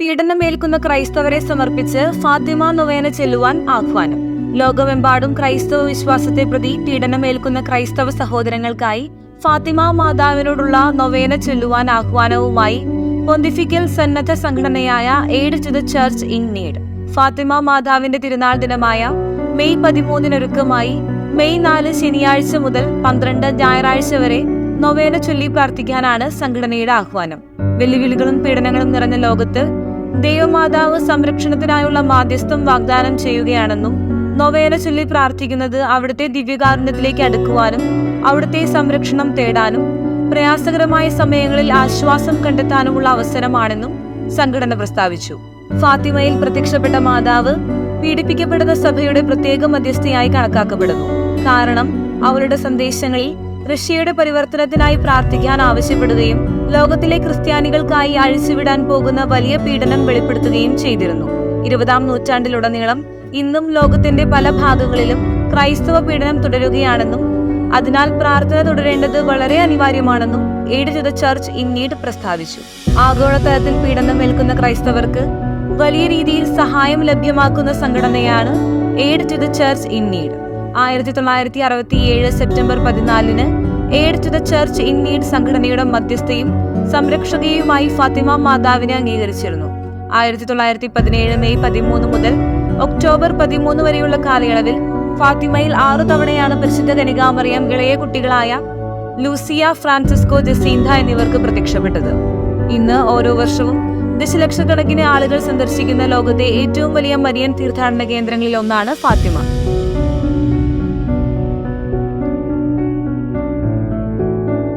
പീഡനമേൽക്കുന്ന ക്രൈസ്തവരെ സമർപ്പിച്ച് ഫാത്തിമ നൊവേന ചെല്ലുവാൻ ആഹ്വാനം. ലോകമെമ്പാടും ക്രൈസ്തവ വിശ്വാസത്തെ പ്രതി പീഡനമേൽക്കുന്ന ക്രൈസ്തവ സഹോദരങ്ങൾക്കായി ഫാത്തിമ മാതാവിനോടുള്ള നൊവേന ചെല്ലുവാൻ ആഹ്വാനവുമായി പൊന്തിഫിക്കൽ സന്നദ്ധ സംഘടനയായ Aid to the Church in Need Fatima മാതാവിന്റെ തിരുനാൾ ദിനമായ മെയ് 13 മെയ് 4 ശനിയാഴ്ച മുതൽ 12 ഞായറാഴ്ച വരെ നൊവേന ചൊല്ലി പ്രാർത്ഥിക്കാനാണ് സംഘടനയുടെ ആഹ്വാനം. വെല്ലുവിളികളും പീഡനങ്ങളും നിറഞ്ഞ ലോകത്ത് ദൈവമാതാവ് സംരക്ഷണത്തിനായുള്ള മാധ്യസ്ഥം വാഗ്ദാനം ചെയ്യുകയാണെന്നും നൊവേന ചൊല്ലി പ്രാർത്ഥിക്കുന്നത് അവിടുത്തെ ദിവ്യകാരുണ്യത്തിലേക്ക് അടുക്കുവാനും അവിടുത്തെ സംരക്ഷണം തേടാനും പ്രയാസകരമായ സമയങ്ങളിൽ ആശ്വാസം കണ്ടെത്താനുമുള്ള അവസരമാണെന്നും സംഘടന പ്രസ്താവിച്ചു. ഫാത്തിമയിൽ പ്രത്യക്ഷപ്പെട്ട മാതാവ് പീഡിപ്പിക്കപ്പെടുന്ന സഭയുടെ പ്രത്യേക മധ്യസ്ഥയായി കണക്കാക്കപ്പെടുന്നു. കാരണം അവരുടെ സന്ദേശങ്ങളിൽ റഷ്യയുടെ പരിവർത്തനത്തിനായി പ്രാർത്ഥിക്കാൻ ആവശ്യപ്പെടുകയും ലോകത്തിലെ ക്രിസ്ത്യാനികൾക്കായി അഴിച്ചുവിടാൻ പോകുന്ന വലിയ പീഡനം വെളിപ്പെടുത്തുകയും ചെയ്തിരുന്നു. 20-ാം നൂറ്റാണ്ടിലുടനീളം ഇന്നും ലോകത്തിന്റെ പല ഭാഗങ്ങളിലും ക്രൈസ്തവ പീഡനം തുടരുകയാണെന്നും അതിനാൽ പ്രാർത്ഥന തുടരേണ്ടത് വളരെ അനിവാര്യമാണെന്നും Aid to the Church in Need പ്രസ്താവിച്ചു. ആഗോളതലത്തിൽ പീഡനം ഏൽക്കുന്ന ക്രൈസ്തവർക്ക് വലിയ രീതിയിൽ സഹായം ലഭ്യമാക്കുന്ന സംഘടനയാണ് Aid to the Church in Need. 1967 September 14 Aid to the Church in Need സംഘടനയുടെ മധ്യസ്ഥയും സംരക്ഷകയുമായി ഫാത്തിമ മാതാവിനെ അംഗീകരിച്ചിരുന്നു. 1917 മെയ് 13 മുതൽ ഒക്ടോബർ 13 വരെയുള്ള കാലയളവിൽ ഫാത്തിമയിൽ 6 തവണയാണ് പരിശുദ്ധ കന്യകാമറിയം ഇളയ കുട്ടികളായ ലൂസിയ, ഫ്രാൻസിസ്കോ, ജസീന്ത എന്നിവർക്ക് പ്രത്യക്ഷപ്പെട്ടത്. ഇന്ന് ഓരോ വർഷവും ദശലക്ഷക്കണക്കിന് ആളുകൾ സന്ദർശിക്കുന്ന ലോകത്തെ ഏറ്റവും വലിയ മരിയൻ തീർത്ഥാടന കേന്ദ്രങ്ങളിൽ ഒന്നാണ് ഫാത്തിമ.